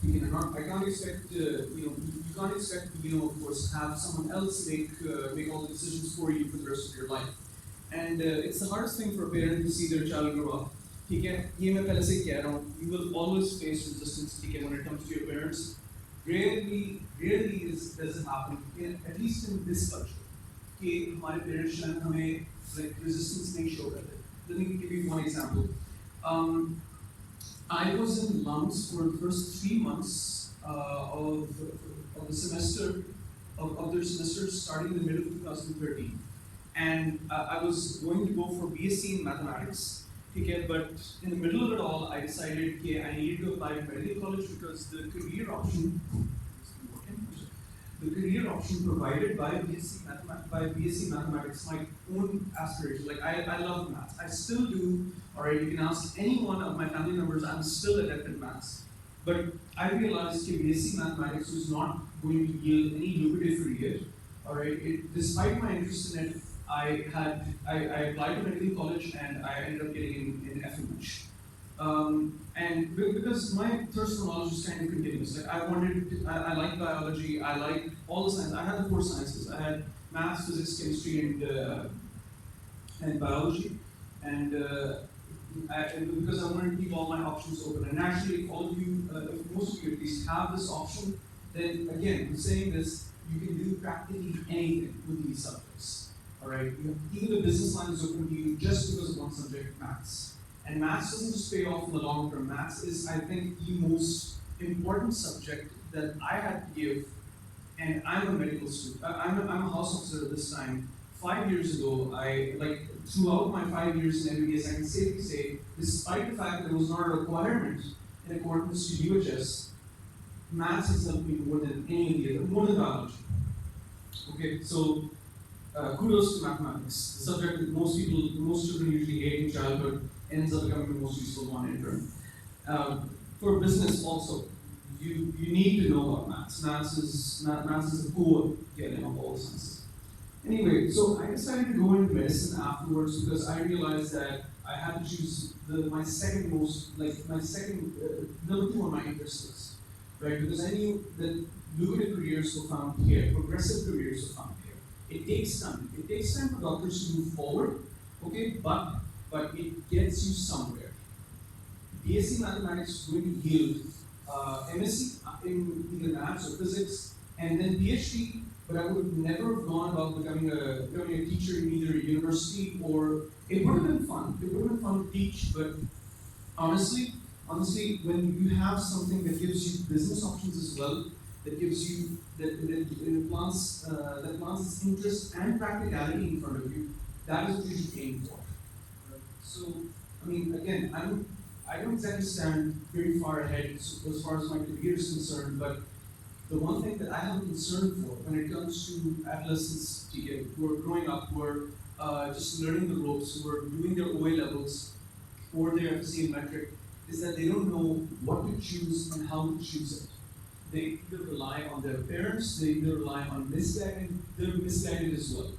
I can't expect, you can't expect, of course, have someone else make all the decisions for you for the rest of your life. And it's the hardest thing for a parent to see their child grow up. ठीक है, ये मैं पहले से ही कह रहा हूँ. You will always face resistance, ठीक है, when it comes to your parents. Rarely does it happen, at least in this culture, कि हमारे parents शायद हमें like resistance नहीं show करते. Let me give you one example. Um, I was in lungs for the first 3 months of the semester of their semester starting in the middle of 2013. And I was going to go for BSc in mathematics, okay, but in the middle of it all, I decided okay, I needed to apply to medical college because the career option provided by BSc mathematics, my own aspiration. Like I love maths, I still do. All right, you can ask any one of my family members, I'm still adept at maths. But I realized that BSc mathematics was not going to yield any lucrative career. All right, despite my interest in it, I applied to medical college and I ended up getting in FMH. And because my personal knowledge was kind of continuous, like I liked biology, I liked all the science. I had the 4 sciences. I had maths, physics, chemistry, and biology. And because I wanted to keep all my options open. And actually, if all of you, if most of you at least have this option, then again, I'm saying this, you can do practically anything with these subjects. All right, even the business line is open to you just because of one subject, maths. And maths doesn't just pay off in the long term. Maths is, I think, the most important subject that I had to give. And I'm a medical student. I'm a house officer at this time. 5 years ago, throughout my 5 years in MBBS, I can safely say, despite the fact that it was not a requirement in accordance to UHS, maths has helped me more than any of the other, more than biology. Okay, so kudos to mathematics, the subject that most children usually hate in childhood, ends up becoming the most useful one in turn. For business also, you need to know about maths. Maths is the core of all the sciences. Anyway, so I decided to go into medicine afterwards because I realized that I had to choose my second number 2 on my interest list, right? Because I knew that lucrative careers were found here, progressive careers were found here. It takes time. It takes time for doctors to move forward, okay? But it gets you somewhere. BSc mathematics is going to yield MSc in either maths or physics, and then PhD. But I would never have gone about becoming a teacher in either a university or it would have been fun. It would have been fun to teach, but honestly, when you have something that gives you business options as well, that gives you that plants its interest and practicality in front of you, that is what you should aim for. So, I mean, again, I don't exactly stand very far ahead as far as my career is concerned, but the one thing that I have a concern for when it comes to adolescents who are growing up, who are just learning the ropes, who are doing their OA levels or their FSC metric, is that they don't know what to choose and how to choose it. They either rely on their parents, they either rely on misguided, they're misguided as well.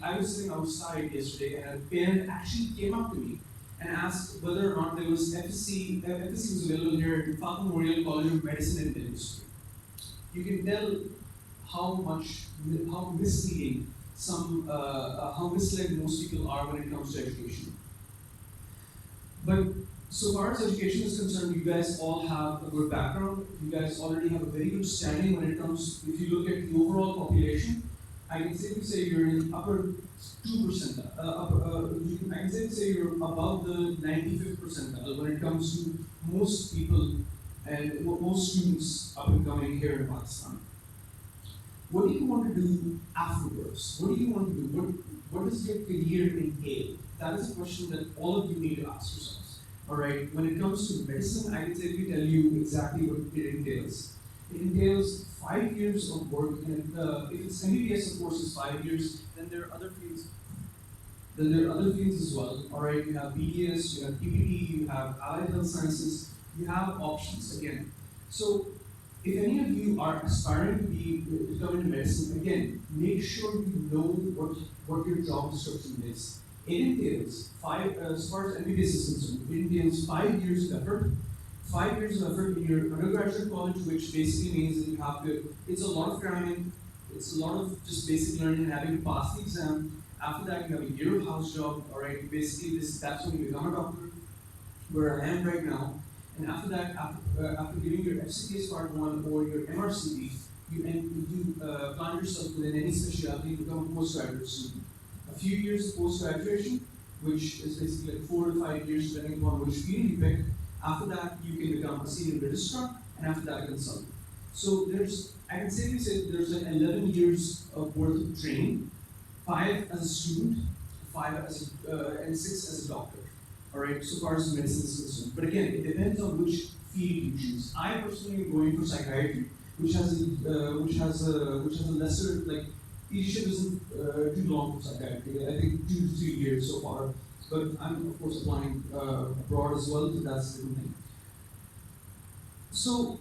I was sitting outside yesterday and a parent actually came up to me and asked whether or not there was FSC was available here at Fatima Memorial College of Medicine and Dentistry. You can tell how misleading how misled most people are when it comes to education. But so far as education is concerned, you guys all have a good background. You guys already have a very good standing when it comes, if you look at the overall population, I can safely say you're in upper 2%. I can safely say you're above the 95th percentile when it comes to most people and most students up and coming here in Pakistan. What do you want to do afterwards? What do you want to do? What does your career entail? That is a question that all of you need to ask yourselves. All right. When it comes to medicine, I can safely tell you exactly what it entails. It entails 5 years of work, and if it's MBBS, of course, is 5 years. Then there are other fields. As well. All right, you have BDS, you have PPT, you have allied health sciences. You have options again. So, if any of you are aspiring to come into medicine, again, make sure you know what your job description is. It entails as far as MBBS is concerned, it entails 5 years of effort. 5 years of effort in your undergraduate college, which basically means that you have to, it's a lot of cramming, it's a lot of just basic learning and having to pass the exam. After that, you have a year of house job, all right? Basically, that's when you become a doctor, where I am right now. And after that, after giving your FCPS Part 1 or your MRCB, you plant yourself within any specialty and become a postgraduate student. A few years post graduation, which is basically like 4 to 5 years, depending upon which field you pick. After that, you can become a senior registrar, and after that, a consultant. So I can safely say there's like 11 years of worth of training, 5 as a student, 5 and 6 as a doctor. All right, so far as medicine is concerned. But again, it depends on which field you choose. I personally am going for psychiatry, which has a lesser like leadership isn't too long for psychiatry. I think 2 to 3 years so far. But I'm of course applying abroad as well, so that's a different thing. So,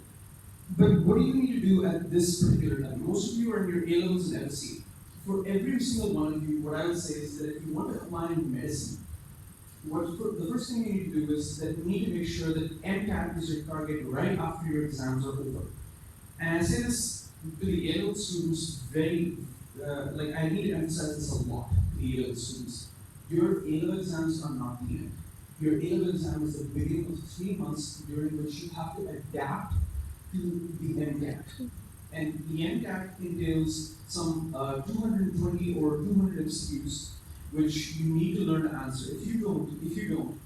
but what do you need to do at this particular time? Most of you are in your A levels and LC. For every single one of you, what I would say is that if you want to apply in medicine, the first thing you need to do is that you need to make sure that MCAT is your target right after your exams are over. And I say this to the A-level students like I need to emphasize this a lot to the A-level students. Your A-level exams are not the end. Your A-level exam is the beginning of 3 months during which you have to adapt to the MCAT. And the MCAT entails some 220 or 200 MCQs which you need to learn to answer. If you don't,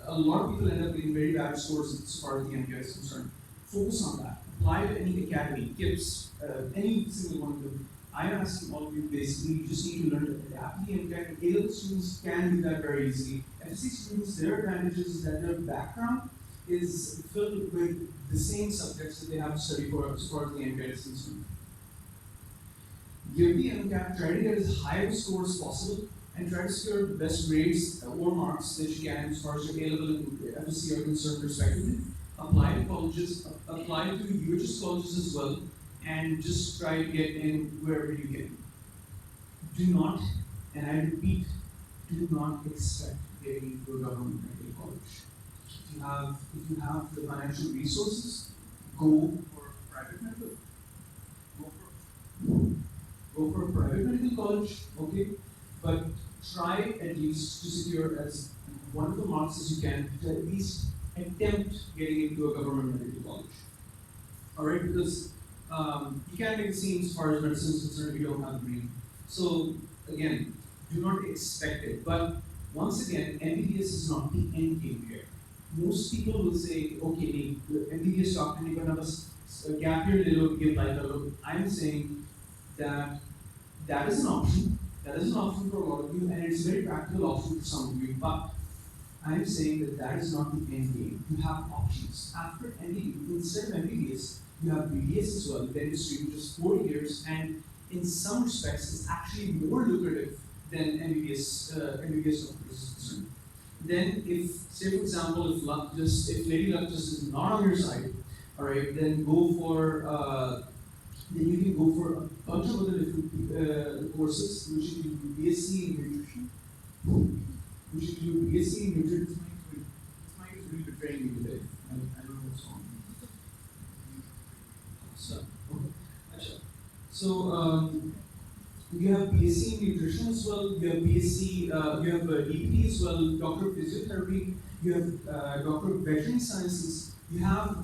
a lot of people end up getting very bad scores as far as the MCAT is concerned. Focus on that. Apply to any academy, KIPS, any single one of them. I'm asking all of you basically, you just need to learn to adapt to the MCAT. A-level students can do that very easily. FSC students, their advantage is that their background is filled with the same subjects that they have to study for as far as the MCAT is concerned. Give the MCAT, try to get as high of a score as possible, and try to secure the best grades or marks that you can as far as your A-level and FSC are concerned respectively. Apply to colleges, apply to UHS colleges as well, and just try to get in wherever you can. Do not, and I repeat, do not expect getting into a government medical college. If you have the financial resources, go for a private medical. Go for a private medical college, okay? But try at least to secure as wonderful marks as you can to at least attempt getting into a government medical college. All right, because you can't make a scene as far as medicine is concerned if you don't have a degree. So again, do not expect it. But once again, MBBS is not the end game here. Most people will say, okay, the MBBS doctor, you're gonna have a gap year, they will give life a look. I'm saying that that is an option. That is an option for a lot of you, and it's a very practical option for some of you. But I'm saying that that is not the end game. You have options. After MBBS, instead of MBBS, you have BDS as well, dentistry, which is 4 years, and in some respects, it's actually more lucrative than MBBS doctors is concerned. Then, if, say for example, if Lady Luck just is not on your side, all right, then then you can go for a bunch of other different courses, which include BSc in nutrition, This mic is really betraying me today. I don't know what's wrong. So, you have BSc in nutrition as well. You have BSc, you have DPT as well, Doctor of Physiotherapy. You have Doctor of Veterinary Sciences. You have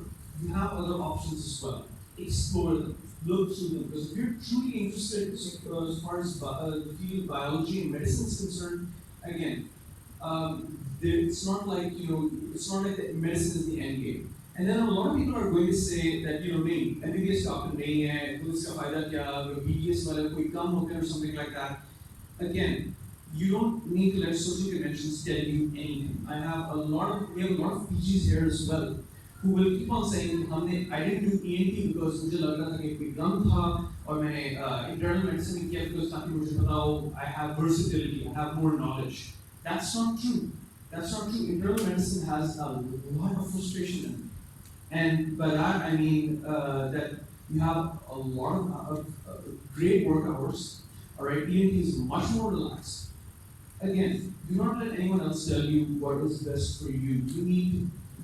other options as well. Explore them, look through them. Because if you're truly interested as far as the field of biology and medicine is concerned, again, it's not like it's not like the medicine is the end game. And then a lot of people are going to say that नहीं MBBS doctor नहीं है तो इसका फायदा क्या BDS वाले कोई कम होते हैं or something like that. Again, you don't need to let social conventions tell you anything. We have a lot of PGs here as well who will keep on saying I didn't do ENT because मुझे लग रहा था कि कोई गम था और मैंने internal medicine किया because ताकि मुझे पता हो I have versatility, I have more knowledge. That's not true. That's not true. Internal medicine has a lot of frustration in it. And by that I mean that you have a lot of great work hours. Alright, ENT is much more relaxed. Again, do not let anyone else tell you what is best for you.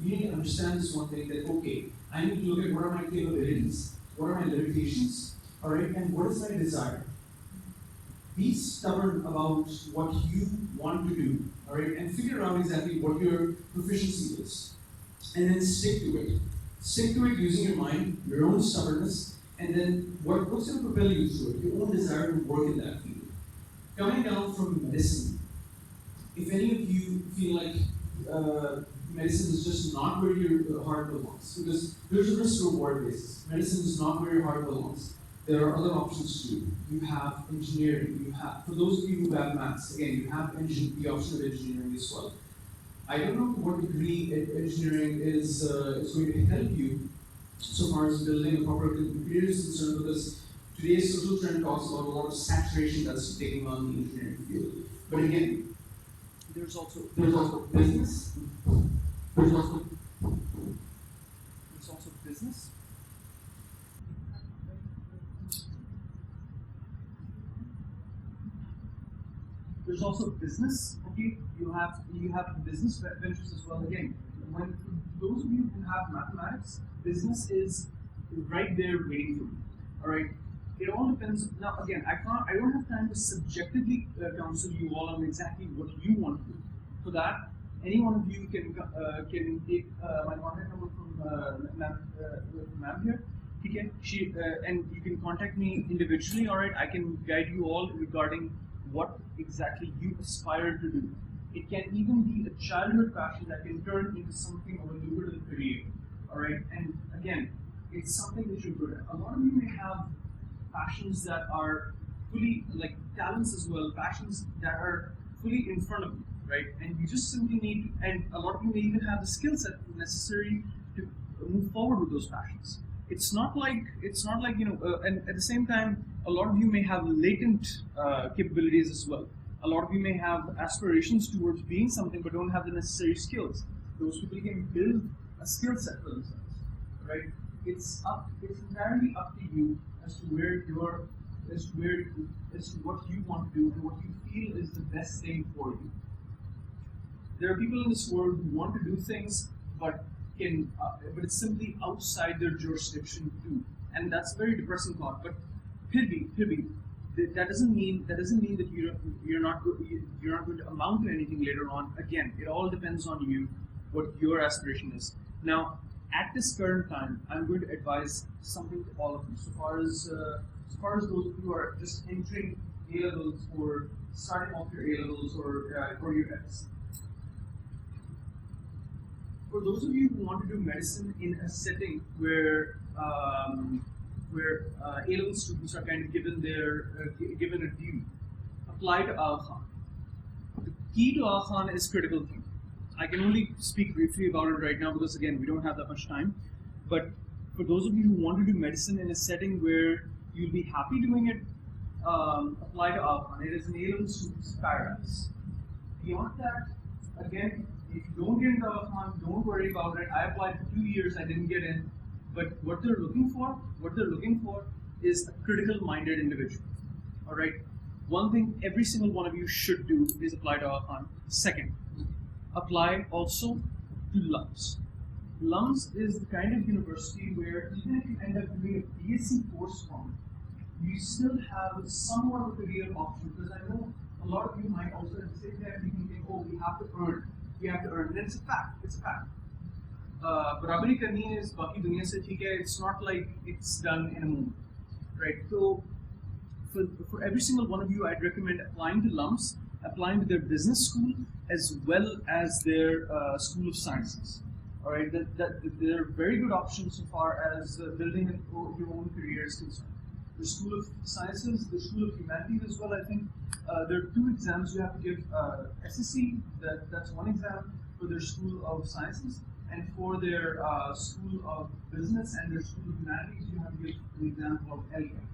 You you need to understand this one thing that, okay, I need to look at what are my capabilities, what are my limitations, all right, and what is my desire. Be stubborn about what you want to do, all right, and figure out exactly what your proficiency is, and then stick to it. Stick to it using your mind, your own stubbornness, and then what's going to propel you through it? Your own desire to work in that field. Coming down from medicine, if any of you feel like medicine is just not where your heart belongs, because there's a risk-reward basis. Medicine is not where your heart belongs. There are other options too. You have engineering. You have, for those of you who have maths, again, you have the option of engineering as well. I don't know what degree engineering is going to help you so far as building a proper computer is concerned, because today's social trend talks about a lot of saturation that's taking on the engineering field. But again, there's also business. There's also business. There's also business. Okay, you have business ventures as well. Again, when those of you who have mathematics, business is right there waiting for you. All right. It all depends. Now, again, I don't have time to subjectively counsel you all on exactly what you want to do. For that, any one of you can take my contact number from ma'am here. Okay, and you can contact me individually. All right, I can guide you all regarding what exactly you aspire to do. It can even be a childhood passion that can turn into something of a lucrative career. All right, and again, it's something that you're good at. A lot of you may have passions that are fully, like talents as well, passions that are fully in front of you, right? And you just simply need, and a lot of you may even have the skill set necessary to move forward with those passions. It's not like and at the same time, a lot of you may have latent capabilities as well. A lot of you may have aspirations towards being something but don't have the necessary skills. Those people can build a skill set for themselves, right? It's entirely up to you as to what you want to do and what you feel is the best thing for you. There are people in this world who want to do things, but it's simply outside their jurisdiction too, and that's a very depressing thought. But that doesn't mean that you're not going to amount to anything later on. Again, it all depends on you, what your aspiration is. Now, at this current time, I'm going to advise something to all of you. So far as those of you who are just entering A levels or starting off your A levels or your Fs. For those of you who want to do medicine in a setting where A-level students are kind of given a due, apply to Al-Khan. The key to Al-Khan is critical thinking. I can only speak briefly about it right now because, again, we don't have that much time. But for those of you who want to do medicine in a setting where you'll be happy doing it, apply to Al-Khan. It is an A-level student's paradise. Beyond that, again, if you don't get into Al-Khan, don't worry about it. I applied for 2 years, I didn't get in. But what they're looking for is a critical-minded individual. All right. One thing every single one of you should do is apply to Al-Khan. Second, apply also to LUMS. LUMS is the kind of university where even if you end up doing a BSc course from it, you still have somewhat of a career option. Because I know a lot of you might also at the same time be thinking, oh, we have to earn. And it's a fact. It's a fact. बराबरी करनी है इस बाकी दुनिया से ठीक है. It's not like it's done in a moment, right? So for every single one of you, I'd recommend applying to LUMS, applying to their business school as well as their School of Sciences. All right, they're very good options so far as building your own career is concerned. The School of Sciences, the School of Humanities as well. I think there are 2 exams you have to give. SSC, that's one exam for their School of Sciences. And for their School of Business and their School of Humanities, you have to give an exam called LCAT.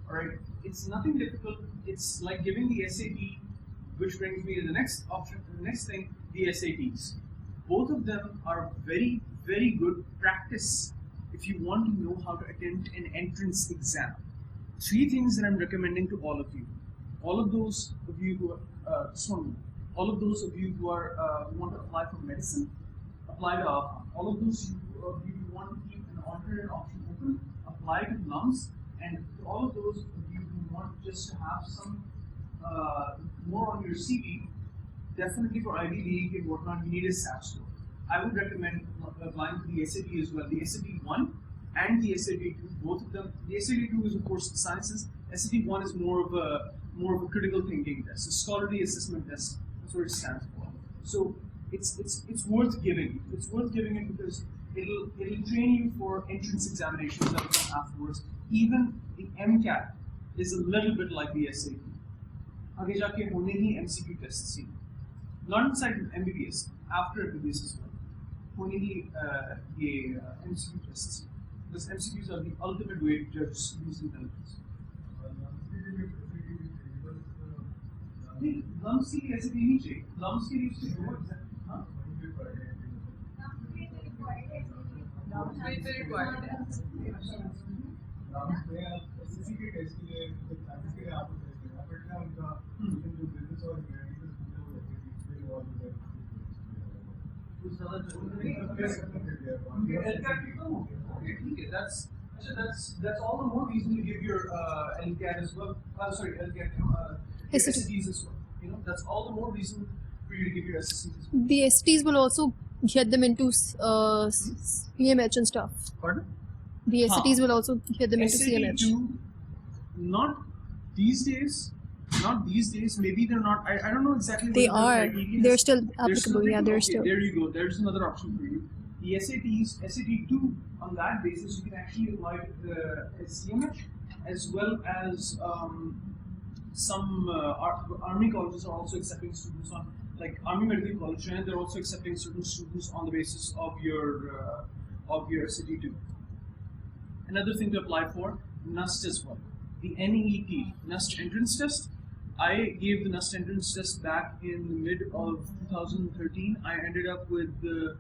All right, it's nothing difficult. It's like giving the SAT, which brings me to the next option. The next thing, the SATs. Both of them are very, very good practice if you want to know how to attempt an entrance exam. 3 things that I'm recommending to all of you. All of those of you who are who want to apply for medicine, apply to outcome. All of those you want to keep an alternate option open, apply to lumps, and all of those you want just to have some more on your CV. Definitely for Ivy League and whatnot, you need a SAT score. I would recommend applying to the SAT as well. The SAT 1 and the SAT 2, both of them. The SAT 2 is of course sciences. SAT 1 is more of a critical thinking test, a scholarly assessment test. That's what it stands for. So it's worth giving. It's worth giving it because it'll train you for entrance examinations that will come afterwards. Even the MCAT is a little bit like the SAT. आगे जाके होने ही MCQ tests he, not inside MBBS, after MBBS as well. होने ही ये MCQ tests. Because MCQs are the ultimate way to judge students' intelligence. Lumps के कैसे नहीं चाहिए? Lumps के लिए चाहिए वो exactly, हाँ? That's all the more reason to give your LCAT as well. LCAT, SATs as well. That's all the more reason for you to give your SATs as well. The SATs will also get them into CMH and stuff. Pardon? The SATs will also get them into CMH. SAT2, not these days. Not these days. Maybe they're not. I don't know exactly. They are. They're still applicable. Yeah, they're okay, still. There you go. There's another option for you. The SATs, SAT2, on that basis, you can actually apply to the CMH as well as some army colleges are also accepting students on, like Army Medical College, and they're also accepting certain students on the basis of your SAT2. Another thing to apply for, NUST as well. The NET, NUST entrance test. I gave the NUST entrance test back in the mid of 2013. I ended up with the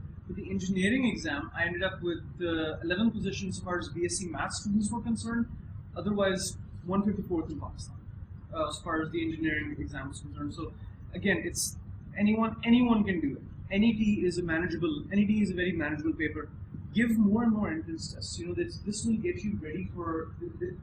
engineering exam. I ended up with 11th position as far as BSc Maths students were concerned. Otherwise, 154th in Pakistan as far as the engineering exam is concerned. So again, it's anyone can do it. NET is a very manageable paper. Give more and more entrance tests. This will get you ready for